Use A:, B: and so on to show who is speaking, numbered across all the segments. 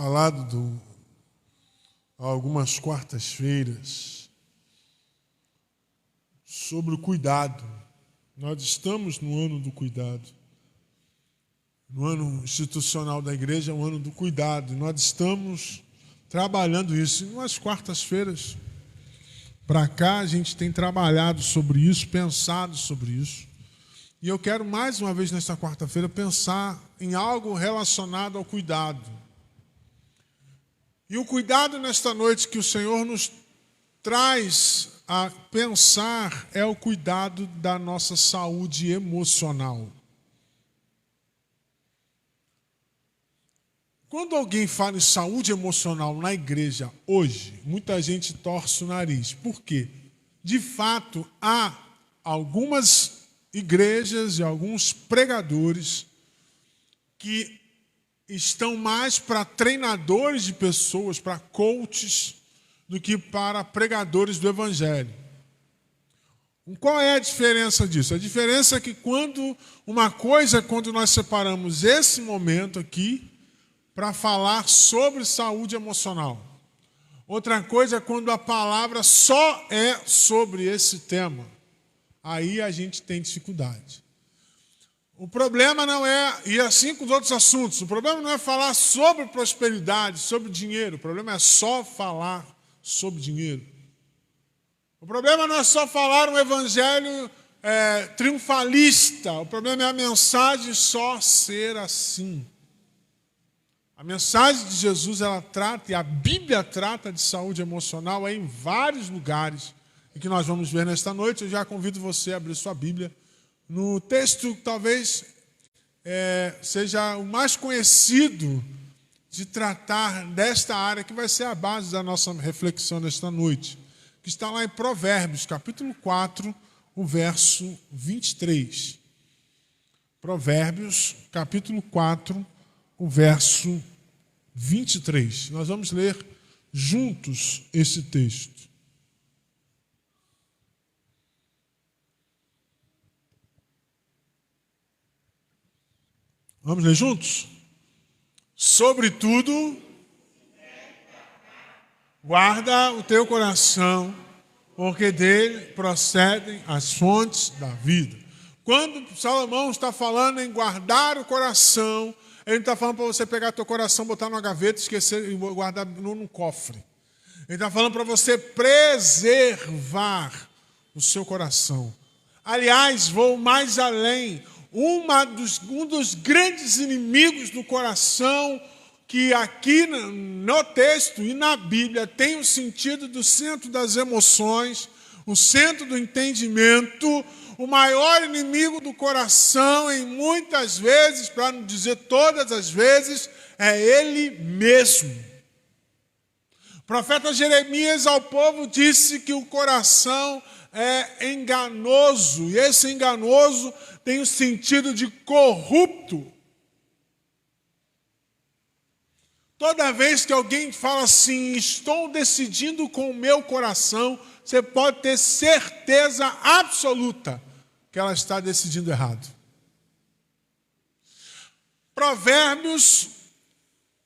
A: falado há algumas quartas-feiras sobre o cuidado. Nós estamos no ano do cuidado. No ano institucional da igreja é o ano do cuidado. Nós estamos trabalhando isso. E umas quartas-feiras para cá a gente tem trabalhado sobre isso, pensado sobre isso. E eu quero mais uma vez nesta quarta-feira pensar em algo relacionado ao cuidado. E o cuidado nesta noite que o Senhor nos traz a pensar é o cuidado da nossa saúde emocional. Quando alguém fala em saúde emocional na igreja hoje, muita gente torce o nariz. Por quê? De fato, há algumas igrejas e alguns pregadores que estão mais para treinadores de pessoas, para coaches, do que para pregadores do evangelho. Qual é a diferença disso? A diferença é que quando nós separamos esse momento aqui para falar sobre saúde emocional. Outra coisa é quando a palavra só é sobre esse tema. Aí a gente tem dificuldade. O problema não é, e assim com os outros assuntos, o problema não é falar sobre prosperidade, sobre dinheiro. O problema é só falar sobre dinheiro. O problema não é só falar um evangelho triunfalista. O problema é a mensagem só ser assim. A mensagem de Jesus, ela trata, e a Bíblia trata de saúde emocional em vários lugares, e que nós vamos ver nesta noite. Eu já convido você a abrir sua Bíblia no texto que talvez seja o mais conhecido de tratar desta área, que vai ser a base da nossa reflexão nesta noite, que está lá em Provérbios, capítulo 4, o verso 23. Provérbios, capítulo 4, o verso 23. Nós vamos ler juntos esse texto. Vamos ler juntos? Sobretudo, guarda o teu coração, porque dele procedem as fontes da vida. Quando Salomão está falando em guardar o coração, ele não está falando para você pegar teu coração, botar numa gaveta, esquecer e guardar num cofre. Ele está falando para você preservar o seu coração. Aliás, vou mais além. Um dos grandes inimigos do coração, que aqui no texto e na Bíblia tem o sentido do centro das emoções, o centro do entendimento, o maior inimigo do coração, em muitas vezes, para não dizer todas as vezes, é ele mesmo. O profeta Jeremias ao povo disse que o coração é enganoso, e esse enganoso tem o sentido de corrupto. Toda vez que alguém fala assim, estou decidindo com o meu coração, você pode ter certeza absoluta que ela está decidindo errado. Provérbios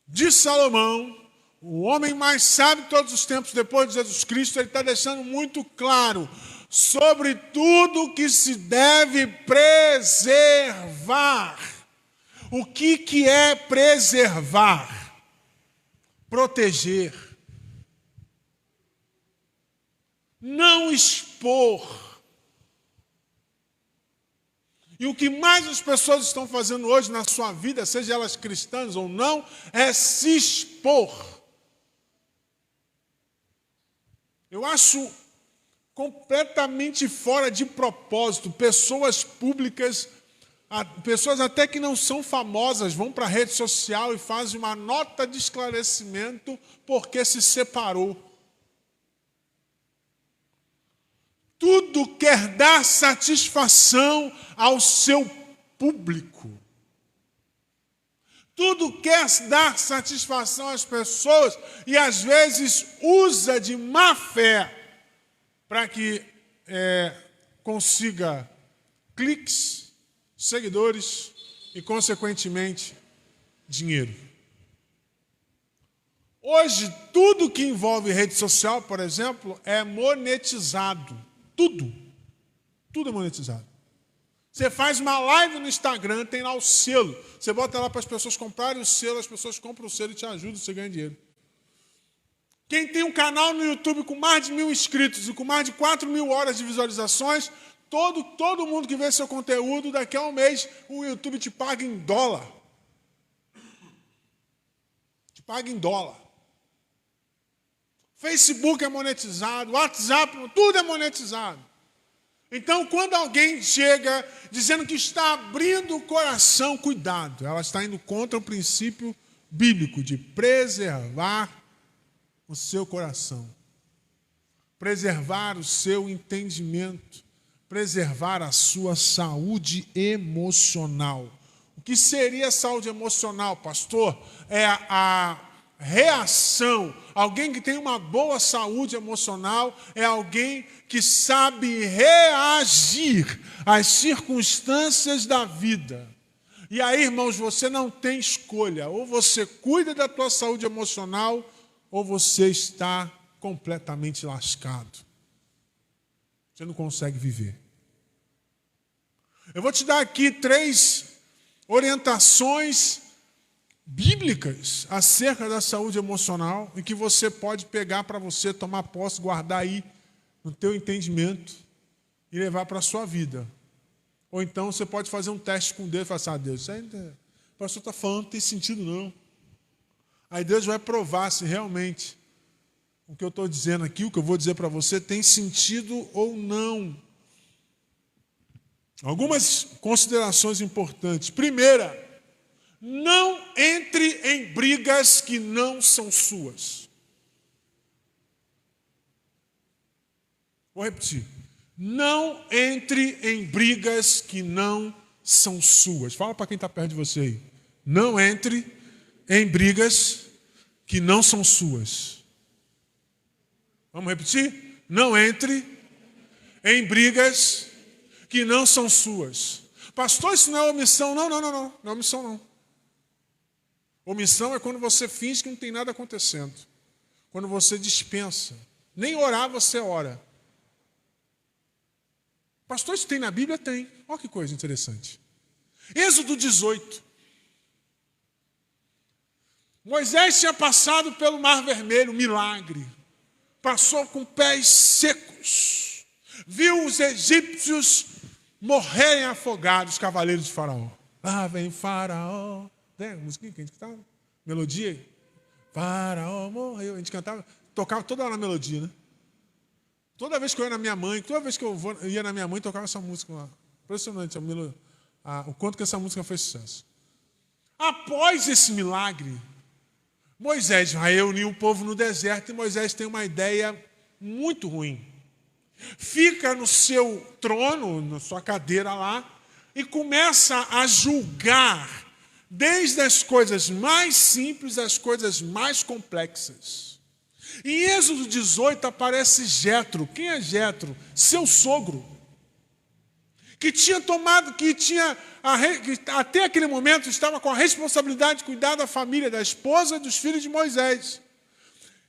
A: de Salomão, o homem mais sábio de todos os tempos depois de Jesus Cristo, ele está deixando muito claro sobre tudo que se deve preservar. O que é preservar? Proteger. Não expor. E o que mais as pessoas estão fazendo hoje na sua vida, seja elas cristãs ou não, é se expor. Eu acho completamente fora de propósito pessoas públicas, pessoas até que não são famosas, vão para a rede social e fazem uma nota de esclarecimento porque se separou. Tudo quer dar satisfação ao seu público. Tudo quer dar satisfação às pessoas e às vezes usa de má fé para que consiga cliques, seguidores e, consequentemente, dinheiro. Hoje, tudo que envolve rede social, por exemplo, é monetizado. Tudo. Tudo é monetizado. Você faz uma live no Instagram, tem lá o selo. Você bota lá para as pessoas comprarem o selo, as pessoas compram o selo e te ajudam, você ganha dinheiro. Quem tem um canal no YouTube com mais de 1.000 inscritos e com mais de 4.000 horas de visualizações, todo mundo que vê seu conteúdo, daqui a um mês, o YouTube te paga em dólar. Te paga em dólar. Facebook é monetizado, WhatsApp, tudo é monetizado. Então, quando alguém chega dizendo que está abrindo o coração, cuidado, ela está indo contra o princípio bíblico de preservar o seu coração, preservar o seu entendimento, preservar a sua saúde emocional. O que seria saúde emocional, pastor? É a reação. Alguém que tem uma boa saúde emocional é alguém que sabe reagir às circunstâncias da vida. E aí, irmãos, você não tem escolha. Ou você cuida da tua saúde emocional, ou você está completamente lascado. Você não consegue viver. Eu vou te dar aqui 3 orientações bíblicas acerca da saúde emocional e que você pode pegar para você, tomar posse, guardar aí no teu entendimento e levar para a sua vida. Ou então você pode fazer um teste com Deus e falar assim, Deus, isso aí, o pastor está falando, não tem sentido não. Aí Deus vai provar se realmente o que eu estou dizendo aqui, o que eu vou dizer para você, tem sentido ou não. Algumas considerações importantes. Primeira, não entre em brigas que não são suas. Vou repetir. Não entre em brigas que não são suas. Fala para quem está perto de você aí. Não entre em brigas que não são suas. Vamos repetir? Não entre em brigas que não são suas. Pastor, isso não é omissão. Não. Não é omissão, não. Omissão é quando você finge que não tem nada acontecendo. Quando você dispensa. Nem orar você ora. Pastor, isso tem na Bíblia? Tem. Olha que coisa interessante. Êxodo 18. Moisés tinha passado pelo Mar Vermelho, milagre. Passou com pés secos. Viu os egípcios morrerem afogados, cavaleiros de Faraó. Lá vem Faraó. A musiquinha que a gente cantava? Melodia. Faraó morreu. A gente cantava, tocava toda hora na melodia, né? Toda vez que eu ia na minha mãe, toda vez que eu ia na minha mãe, tocava essa música lá. Impressionante o quanto que essa música fez sucesso. Após esse milagre, Moisés vai reunir o povo no deserto e Moisés tem uma ideia muito ruim. Fica no seu trono, na sua cadeira lá, e começa a julgar desde as coisas mais simples às coisas mais complexas. Em Êxodo 18 aparece Jetro. Quem é Jetro? Seu sogro. Que até aquele momento estava com a responsabilidade de cuidar da família, da esposa e dos filhos de Moisés.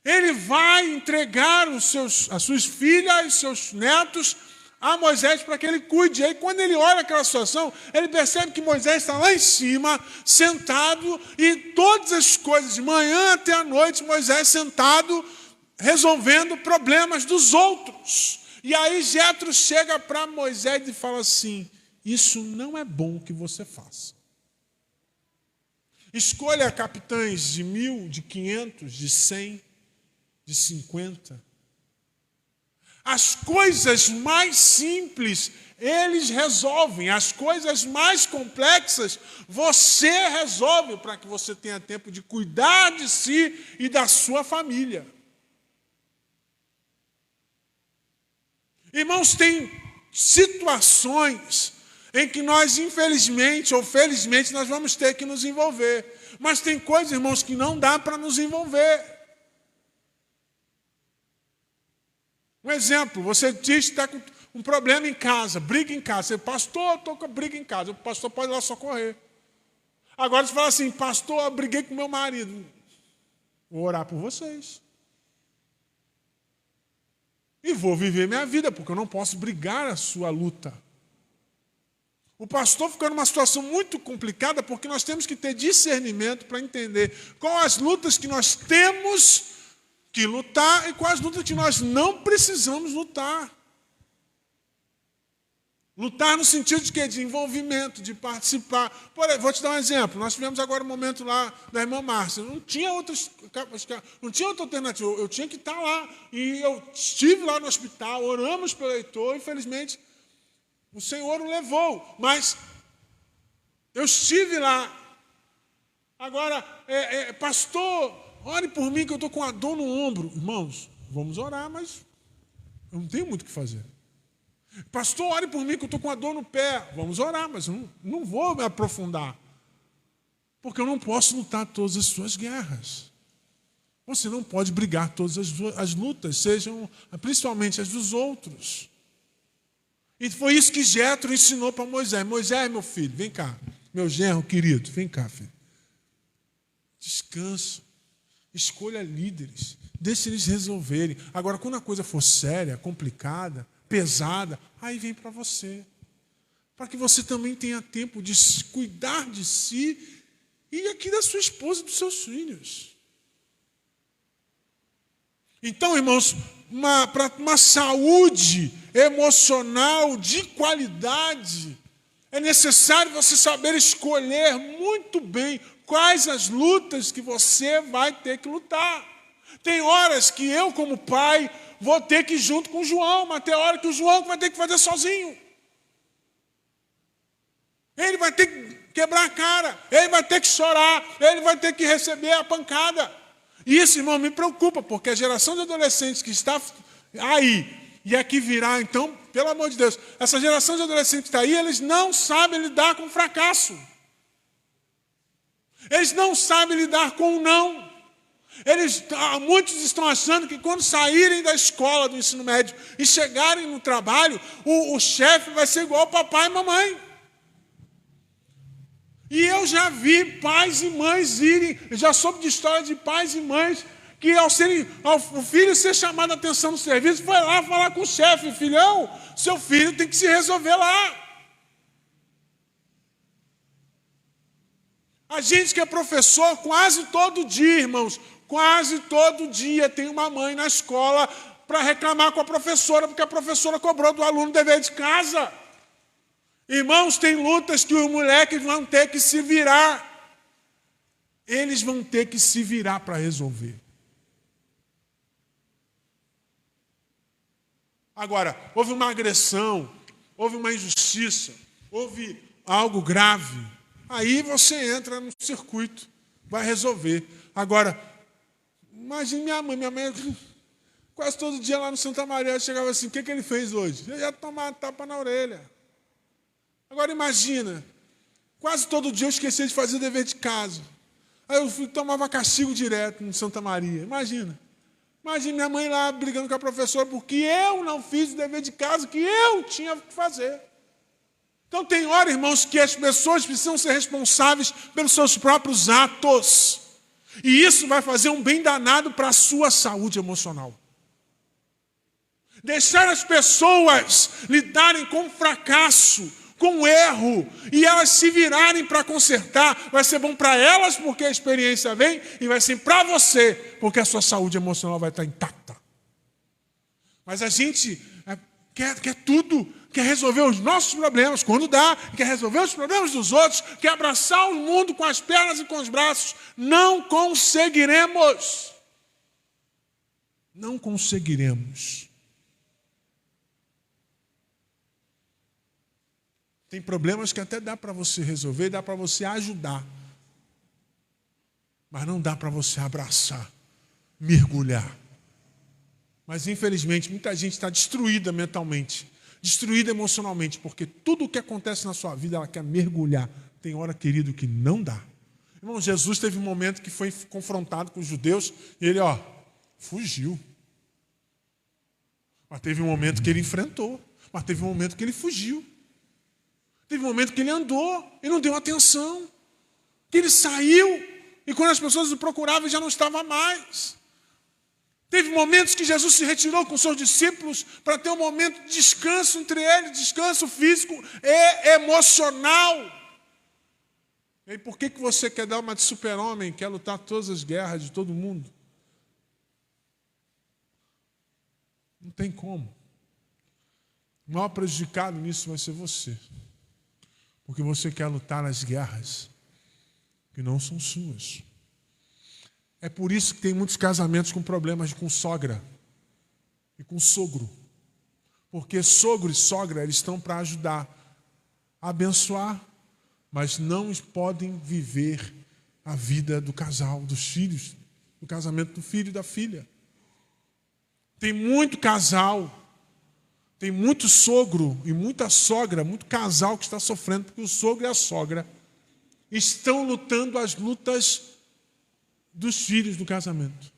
A: Ele vai entregar as suas filhas e seus netos a Moisés para que ele cuide. E aí, quando ele olha aquela situação, ele percebe que Moisés está lá em cima, sentado, e todas as coisas, de manhã até a noite, Moisés sentado, resolvendo problemas dos outros. E aí Jetro chega para Moisés e fala assim, isso não é bom que você faça. Escolha capitães de 1.000, de 500, de 100, de 50. As coisas mais simples, eles resolvem. As coisas mais complexas, você resolve para que você tenha tempo de cuidar de si e da sua família. Irmãos, tem situações em que nós, infelizmente ou felizmente, nós vamos ter que nos envolver. Mas tem coisas, irmãos, que não dá para nos envolver. Um exemplo, você diz que está com um problema em casa, briga em casa. Você, pastor, estou com briga em casa. O pastor pode ir lá socorrer. Agora você fala assim, pastor, eu briguei com meu marido. Vou orar por vocês. E vou viver minha vida, porque eu não posso brigar a sua luta. O pastor fica numa situação muito complicada, porque nós temos que ter discernimento para entender quais as lutas que nós temos que lutar e quais lutas que nós não precisamos lutar. Lutar no sentido de quê? De envolvimento, de participar. Vou te dar um exemplo. Nós tivemos agora um momento lá da irmã Márcia. Não tinha outra alternativa. Eu tinha que estar lá. E eu estive lá no hospital, oramos pelo Heitor. Infelizmente, o Senhor o levou. Mas eu estive lá. Agora, pastor, ore por mim que eu estou com a dor no ombro. Irmãos, vamos orar, mas eu não tenho muito o que fazer. Pastor, ore por mim que eu estou com a dor no pé. Vamos orar, mas eu não vou me aprofundar. Porque eu não posso lutar todas as suas guerras. Você não pode brigar todas as lutas, sejam principalmente as dos outros. E foi isso que Jétro ensinou para Moisés. Moisés, meu filho, vem cá. Meu genro querido, vem cá, filho. Descansa. Escolha líderes. Deixe eles resolverem. Agora, quando a coisa for séria, complicada, pesada, aí vem para você. Para que você também tenha tempo de cuidar de si e aqui da sua esposa e dos seus filhos. Então, irmãos, para uma saúde emocional de qualidade, é necessário você saber escolher muito bem quais as lutas que você vai ter que lutar. Tem horas que eu, como pai, vou ter que ir junto com o João, mas tem hora que o João vai ter que fazer sozinho. Ele vai ter que quebrar a cara, ele vai ter que chorar, ele vai ter que receber a pancada. E isso, irmão, me preocupa, porque a geração de adolescentes que está aí, e aqui virá, então, pelo amor de Deus, essa geração de adolescentes que está aí, eles não sabem lidar com o fracasso. Eles não sabem lidar com o não. Muitos estão achando que quando saírem da escola, do ensino médio, e chegarem no trabalho, o chefe vai ser igual ao papai e mamãe. E eu já vi pais e mães irem, já soube de histórias de pais e mães que ao o filho ser chamado a atenção no serviço, foi lá falar com o chefe: filhão, seu filho tem que se resolver lá. A gente que é professor, quase todo dia, irmãos, quase todo dia tem uma mãe na escola para reclamar com a professora, porque a professora cobrou do aluno dever de casa. Irmãos, tem lutas que os moleques vão ter que se virar. Eles vão ter que se virar para resolver. Agora, houve uma agressão, houve uma injustiça, houve algo grave. Aí você entra no circuito, vai resolver. Agora, imagine minha mãe quase todo dia lá no Santa Maria, ela chegava assim: o que ele fez hoje? Eu ia tomar tapa na orelha. Agora imagina, quase todo dia eu esquecia de fazer o dever de casa. Aí eu tomava castigo direto no Santa Maria. Imagina minha mãe lá brigando com a professora porque eu não fiz o dever de casa que eu tinha que fazer. Então tem hora, irmãos, que as pessoas precisam ser responsáveis pelos seus próprios atos. E isso vai fazer um bem danado para a sua saúde emocional. Deixar as pessoas lidarem com o fracasso, com o erro, e elas se virarem para consertar, vai ser bom para elas, porque a experiência vem, e vai ser para você, porque a sua saúde emocional vai estar intacta. Mas a gente quer tudo, quer resolver os nossos problemas quando dá, quer resolver os problemas dos outros, quer abraçar o mundo com as pernas e com os braços. Não conseguiremos. Não conseguiremos. Tem problemas que até dá para você resolver, dá para você ajudar. Mas não dá para você abraçar, mergulhar. Mas, infelizmente, muita gente está destruída mentalmente, destruída emocionalmente, porque tudo o que acontece na sua vida, ela quer mergulhar. Tem hora, querido, que não dá. Irmão, Jesus teve um momento que foi confrontado com os judeus, e ele, fugiu. Mas teve um momento que ele enfrentou, mas teve um momento que ele fugiu. Teve um momento que ele andou e não deu atenção. Que ele saiu E quando as pessoas o procuravam, já não estava mais. Teve momentos que Jesus se retirou com seus discípulos para ter um momento de descanso entre eles, descanso físico e emocional. E aí, por que você quer dar uma de super-homem, quer lutar todas as guerras de todo mundo? Não tem como. O maior prejudicado nisso vai ser você. Porque você quer lutar nas guerras que não são suas. É por isso que tem muitos casamentos com problemas com sogra e com sogro. Porque sogro e sogra, eles estão para ajudar, a abençoar, mas não podem viver a vida do casal, dos filhos, do casamento do filho e da filha. Tem muito casal, tem muito sogro e muita sogra, muito casal que está sofrendo, porque o sogro e a sogra estão lutando as lutas dos filhos do casamento.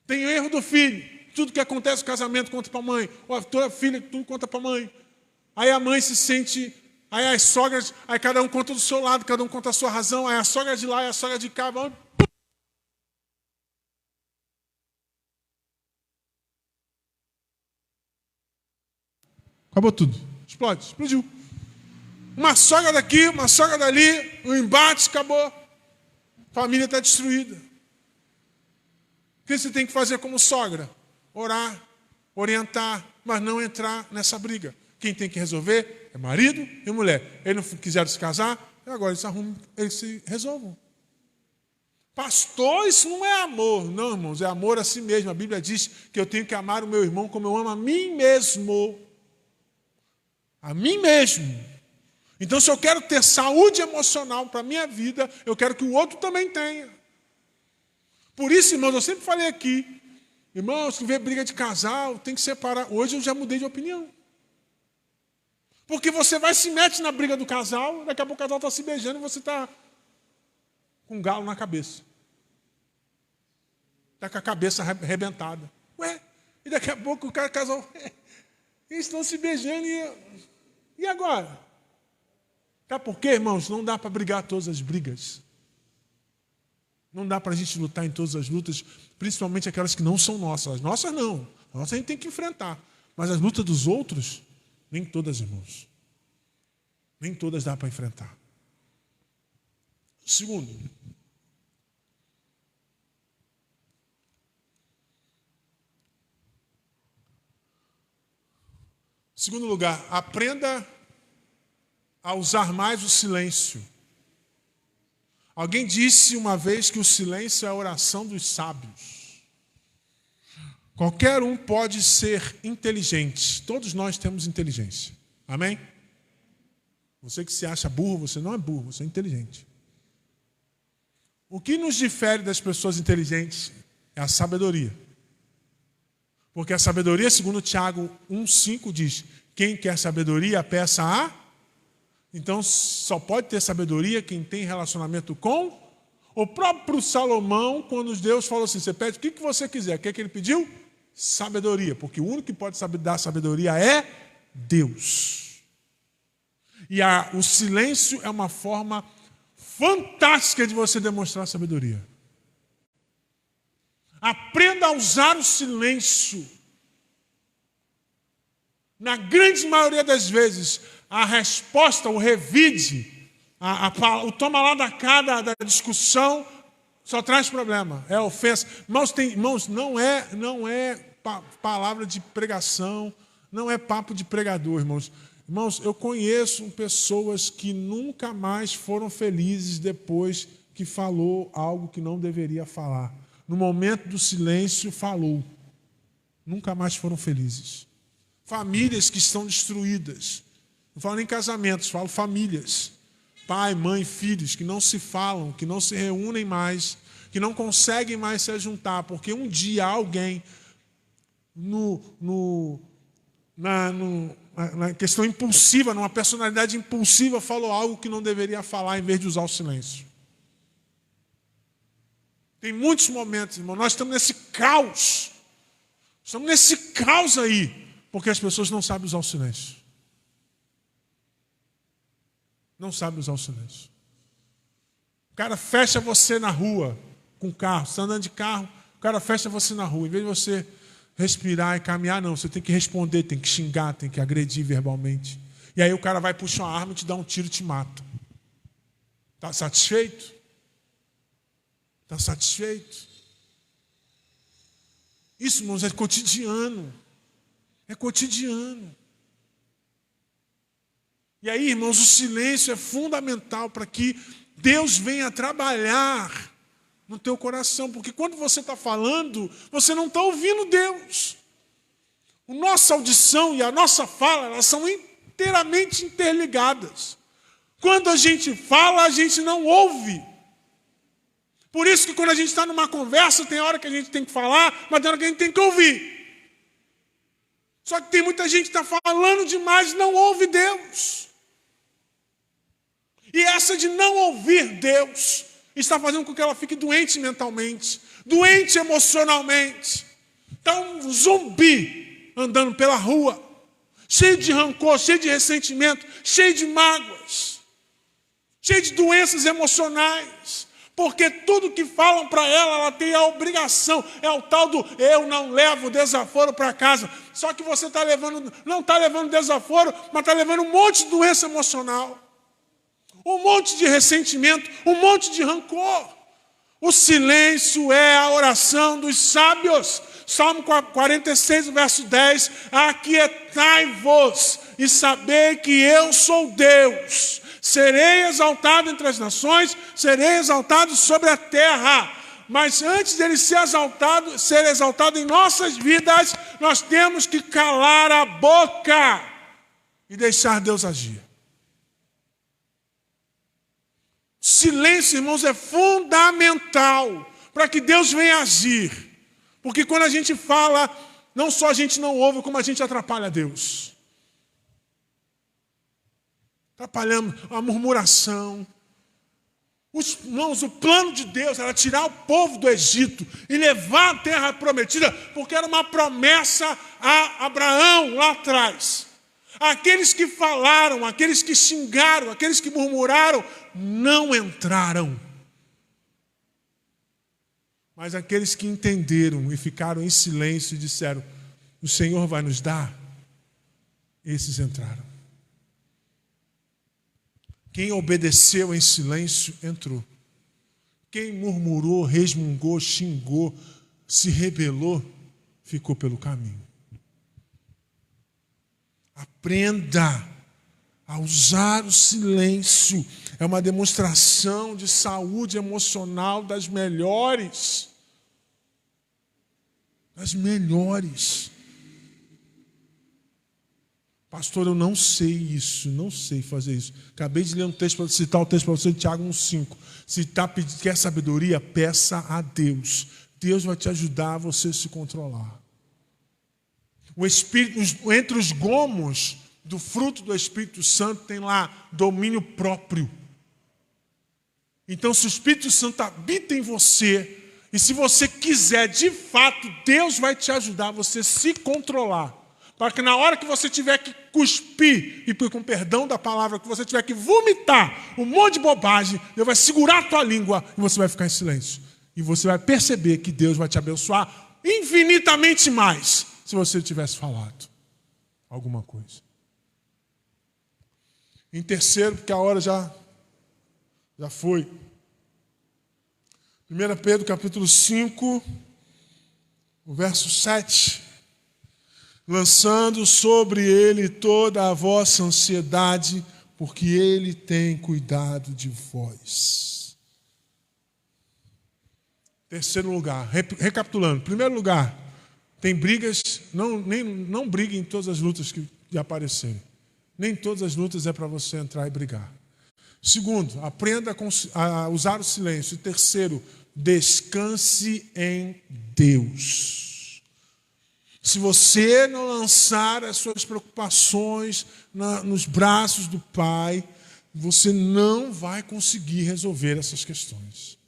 A: Tem o erro do filho. Tudo que acontece no casamento conta para a mãe. Ou a tua filha, tudo conta para a mãe. Aí a mãe se sente... Aí as sogras... Aí cada um conta do seu lado, cada um conta a sua razão. Aí a sogra de lá e a sogra de cá vão... Acabou tudo. Explode. Explodiu. Uma sogra daqui, uma sogra dali. O embate acabou. A família está destruída. O que você tem que fazer como sogra? Orar, orientar, mas não entrar nessa briga. Quem tem que resolver é marido e mulher. Eles não quiseram se casar, agora eles se resolvam. Pastor, isso não é amor. Não, irmãos, é amor a si mesmo. A Bíblia diz que eu tenho que amar o meu irmão como eu amo a mim mesmo. A mim mesmo. Então, se eu quero ter saúde emocional para a minha vida, eu quero que o outro também tenha. Por isso, irmãos, eu sempre falei aqui, irmãos, se vê briga de casal, tem que separar. Hoje eu já mudei de opinião. Porque você vai se mete na briga do casal, daqui a pouco o casal está se beijando e você está com um galo na cabeça. Está com a cabeça arrebentada. Ué, e daqui a pouco o casal... Eles estão se beijando e agora? Sabe por quê, irmãos? Não dá para brigar todas as brigas. Não dá para a gente lutar em todas as lutas, principalmente aquelas que não são nossas. As nossas não. As nossas a gente tem que enfrentar. Mas as lutas dos outros, nem todas, irmãos. Nem todas dá para enfrentar. Segundo, lugar, aprenda a usar mais o silêncio. Alguém disse uma vez que o silêncio é a oração dos sábios. Qualquer um pode ser inteligente. Todos nós temos inteligência. Amém? Você que se acha burro, você não é burro, você é inteligente. O que nos difere das pessoas inteligentes é a sabedoria. Porque a sabedoria, segundo Tiago 1,5 diz, quem quer sabedoria, peça a... Então, só pode ter sabedoria quem tem relacionamento com o próprio Salomão, quando Deus falou assim, você pede o que você quiser. O que ele pediu? Sabedoria. Porque o único que pode dar sabedoria é Deus. E o silêncio é uma forma fantástica de você demonstrar sabedoria. Aprenda a usar o silêncio. Na grande maioria das vezes, a resposta, o revide, o toma lá da cá da discussão, só traz problema, é ofensa. Irmãos, não é palavra de pregação, não é papo de pregador, irmãos. Irmãos, eu conheço pessoas que nunca mais foram felizes depois que falou algo que não deveria falar. No momento do silêncio, falou. Nunca mais foram felizes. Famílias que estão destruídas. Não falo nem casamentos, falo famílias. Pai, mãe, filhos que não se falam, que não se reúnem mais, que não conseguem mais se juntar, porque um dia alguém, na questão impulsiva, numa personalidade impulsiva, falou algo que não deveria falar em vez de usar o silêncio. Tem muitos momentos, irmão, nós estamos nesse caos. Estamos nesse caos aí, porque as pessoas não sabem usar o silêncio. Não sabem usar o silêncio. O cara fecha você na rua com o carro. Você está andando de carro, o cara fecha você na rua. Em vez de você respirar e caminhar, não. Você tem que responder, tem que xingar, tem que agredir verbalmente. E aí o cara vai puxar uma arma, te dá um tiro e te mata. Está satisfeito? Está satisfeito? Isso, irmãos, é cotidiano. É cotidiano. E aí, irmãos, o silêncio é fundamental para que Deus venha trabalhar no teu coração. Porque quando você está falando, você não está ouvindo Deus. A nossa audição e a nossa fala, elas são inteiramente interligadas. Quando a gente fala, a gente não ouve. Por isso que quando a gente está numa conversa, tem hora que a gente tem que falar, mas tem hora que a gente tem que ouvir. Só que tem muita gente que está falando demais e não ouve Deus. E essa de não ouvir Deus está fazendo com que ela fique doente mentalmente, doente emocionalmente. Está um zumbi andando pela rua, cheio de rancor, cheio de ressentimento, cheio de mágoas, cheio de doenças emocionais. Porque tudo que falam para ela tem a obrigação. É o tal do eu não levo desaforo para casa. Só que você não está levando desaforo, mas está levando um monte de doença emocional. Um monte de ressentimento, um monte de rancor. O silêncio é a oração dos sábios. Salmo 46, verso 10. Aquietai-vos e sabei que eu sou Deus. Serei exaltado entre as nações, serei exaltado sobre a terra. Mas antes dele ser exaltado em nossas vidas, nós temos que calar a boca e deixar Deus agir. Silêncio, irmãos, é fundamental para que Deus venha agir. Porque quando a gente fala, não só a gente não ouve, como a gente atrapalha Deus. Atrapalhamos a murmuração. Irmãos, o plano de Deus era tirar o povo do Egito e levar a terra prometida, porque era uma promessa a Abraão lá atrás. Aqueles que falaram, aqueles que xingaram, aqueles que murmuraram, não entraram. Mas aqueles que entenderam e ficaram em silêncio e disseram, o Senhor vai nos dar, esses entraram. Quem obedeceu em silêncio, entrou. Quem murmurou, resmungou, xingou, se rebelou, ficou pelo caminho. Aprenda a usar o silêncio. É uma demonstração de saúde emocional das melhores. Das melhores. Pastor, eu não sei isso, não sei fazer isso. Acabei de ler um texto, para citar o texto para você de Tiago 1,5. Se quer sabedoria, peça a Deus. Deus vai te ajudar a você se controlar. O Espírito, entre os gomos do fruto do Espírito Santo, tem lá domínio próprio. Então, se o Espírito Santo habita em você, e se você quiser, de fato, Deus vai te ajudar a você se controlar. Para que na hora que você tiver que cuspir, e com perdão da palavra, que você tiver que vomitar um monte de bobagem, Deus vai segurar a tua língua e você vai ficar em silêncio. E você vai perceber que Deus vai te abençoar infinitamente mais se você tivesse falado alguma coisa. Em terceiro, porque a hora já foi. 1 Pedro capítulo 5, o verso 7. Lançando sobre ele toda a vossa ansiedade, porque ele tem cuidado de vós. Terceiro lugar, recapitulando. Primeiro lugar, tem brigas, não brigue em todas as lutas que aparecerem. Nem todas as lutas é para você entrar e brigar. Segundo, aprenda a usar o silêncio. E terceiro, descanse em Deus. Se você não lançar as suas preocupações nos braços do Pai, você não vai conseguir resolver essas questões.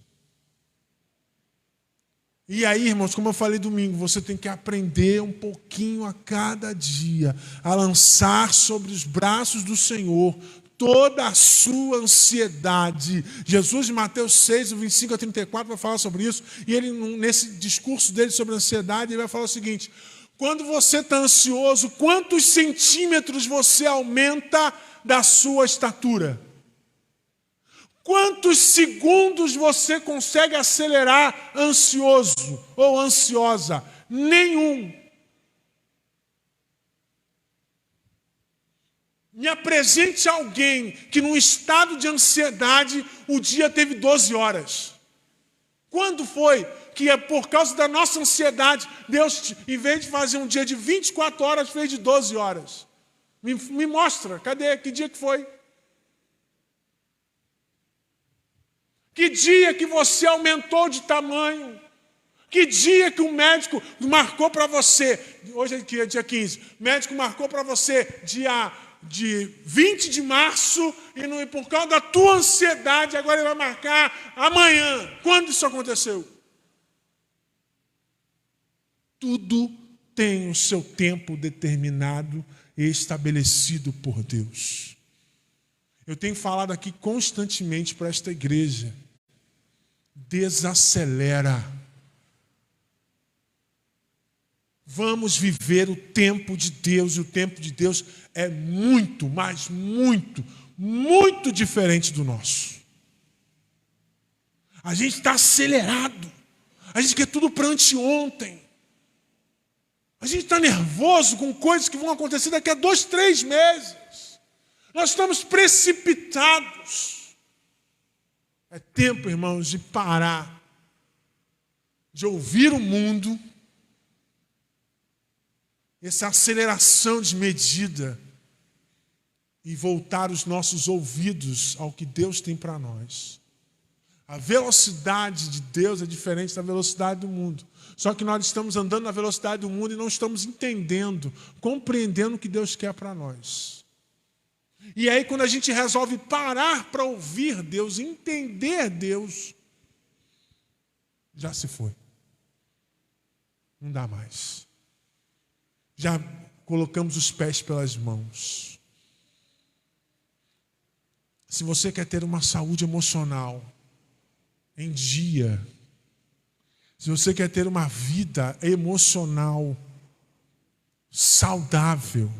A: E aí, irmãos, como eu falei domingo, você tem que aprender um pouquinho a cada dia a lançar sobre os braços do Senhor toda a sua ansiedade. Jesus, em Mateus 6, 25 a 34, vai falar sobre isso. E ele, nesse discurso dele sobre a ansiedade, ele vai falar o seguinte: quando você está ansioso, quantos centímetros você aumenta da sua estatura? Quantos segundos você consegue acelerar ansioso ou ansiosa? Nenhum. Me apresente alguém que num estado de ansiedade o dia teve 12 horas. Quando foi que é por causa da nossa ansiedade, Deus, em vez de fazer um dia de 24 horas, fez de 12 horas? Me mostra, cadê? Que dia que foi? Que dia que você aumentou de tamanho? Que dia que o médico marcou para você? Hoje é dia 15. O médico marcou para você de 20 de março e por causa da tua ansiedade, agora ele vai marcar amanhã. Quando isso aconteceu? Tudo tem o seu tempo determinado e estabelecido por Deus. Eu tenho falado aqui constantemente para esta igreja: desacelera. Vamos viver o tempo de Deus, e o tempo de Deus é muito, mas muito, muito diferente do nosso. A gente está acelerado, a gente quer tudo para anteontem. A gente está nervoso com coisas que vão acontecer daqui a 2, 3 meses. Nós estamos precipitados. É tempo, irmãos, de parar, de ouvir o mundo, essa aceleração desmedida, e voltar os nossos ouvidos ao que Deus tem para nós. A velocidade de Deus é diferente da velocidade do mundo. Só que nós estamos andando na velocidade do mundo e não estamos entendendo, compreendendo o que Deus quer para nós. E aí, quando a gente resolve parar para ouvir Deus, entender Deus, já se foi. Não dá mais. Já colocamos os pés pelas mãos. Se você quer ter uma saúde emocional em dia, se você quer ter uma vida emocional saudável,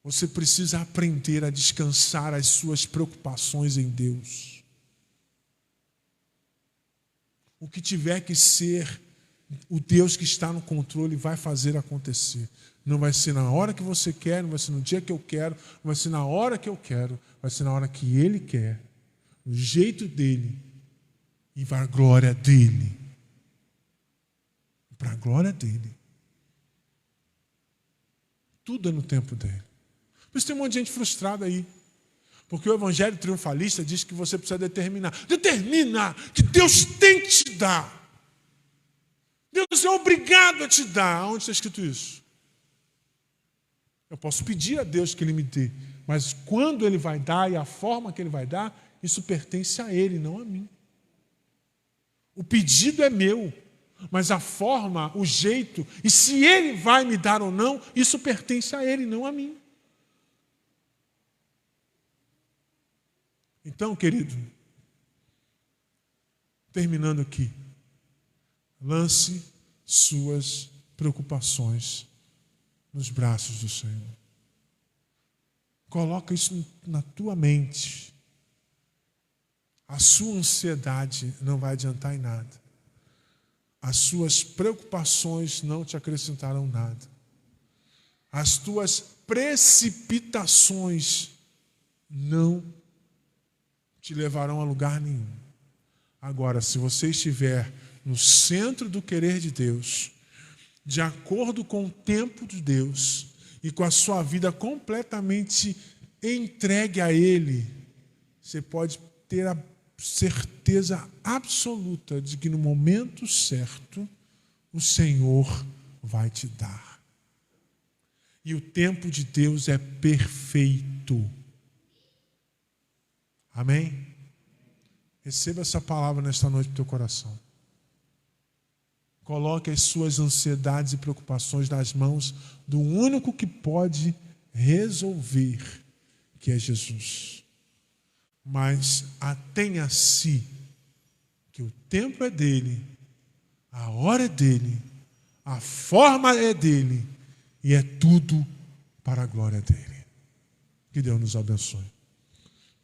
A: você precisa aprender a descansar as suas preocupações em Deus. O que tiver que ser, o Deus que está no controle vai fazer acontecer. Não vai ser na hora que você quer, não vai ser no dia que eu quero, não vai ser na hora que eu quero, vai ser na hora que Ele quer, do jeito dEle e para a glória dEle. Para a glória dEle. Tudo é no tempo dEle. Por isso tem um monte de gente frustrada aí. Porque o evangelho triunfalista diz que você precisa determinar. Determina que Deus tem que te dar. Deus é obrigado a te dar. Onde está escrito isso? Eu posso pedir a Deus que Ele me dê. Mas quando Ele vai dar e a forma que Ele vai dar, isso pertence a Ele, não a mim. O pedido é meu. Mas a forma, o jeito, e se Ele vai me dar ou não, isso pertence a Ele, não a mim. Então, querido, terminando aqui, lance suas preocupações nos braços do Senhor. Coloca isso na tua mente. A sua ansiedade não vai adiantar em nada. As suas preocupações não te acrescentarão nada. As tuas precipitações não te levarão a lugar nenhum. Agora, se você estiver no centro do querer de Deus, de acordo com o tempo de Deus e com a sua vida completamente entregue a Ele, você pode ter a certeza absoluta de que no momento certo o Senhor vai te dar. E o tempo de Deus é perfeito. Amém? Receba essa palavra nesta noite no teu coração. Coloque as suas ansiedades e preocupações nas mãos do único que pode resolver, que é Jesus. Mas atenha-se que o tempo é dele, a hora é dele, a forma é dele e é tudo para a glória dele. Que Deus nos abençoe.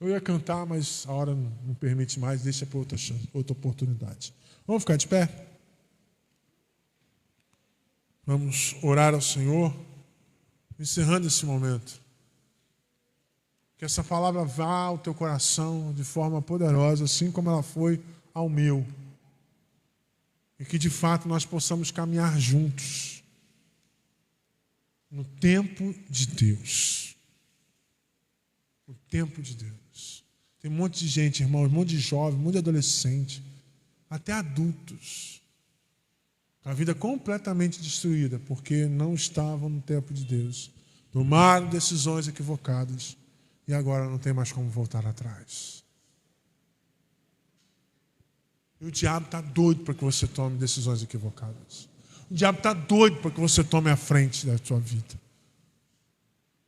A: Eu ia cantar, mas a hora não permite mais, deixa para outra oportunidade. Vamos ficar de pé? Vamos orar ao Senhor, encerrando esse momento. Que essa palavra vá ao teu coração de forma poderosa, assim como ela foi ao meu. E que de fato nós possamos caminhar juntos no tempo de Deus. No tempo de Deus. Tem um monte de gente, irmãos, um monte de jovem, um monte de adolescente, até adultos, com a vida completamente destruída, porque não estavam no tempo de Deus. Tomaram decisões equivocadas e agora não tem mais como voltar atrás. E o diabo está doido para que você tome decisões equivocadas. O diabo está doido para que você tome a frente da sua vida.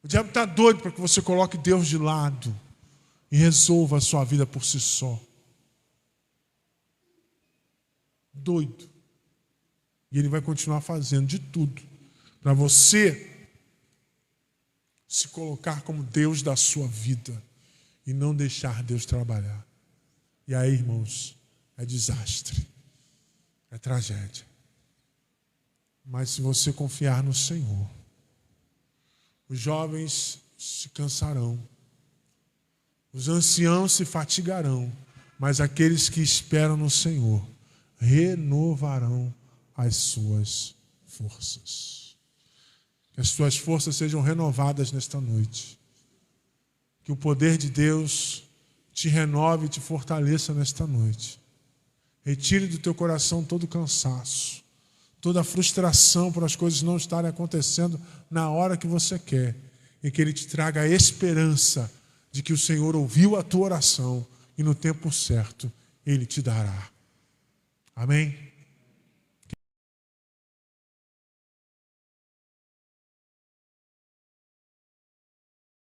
A: O diabo está doido para que você coloque Deus de lado e resolva a sua vida por si só. Doido. E ele vai continuar fazendo de tudo para você se colocar como Deus da sua vida e não deixar Deus trabalhar. E aí, irmãos, é desastre, é tragédia. Mas se você confiar no Senhor, os jovens se cansarão, os anciãos se fatigarão, mas aqueles que esperam no Senhor renovarão as suas forças. Que as tuas forças sejam renovadas nesta noite. Que o poder de Deus te renove e te fortaleça nesta noite. Retire do teu coração todo o cansaço, toda a frustração por as coisas não estarem acontecendo na hora que você quer. E que Ele te traga a esperança de que o Senhor ouviu a tua oração e no tempo certo Ele te dará. Amém?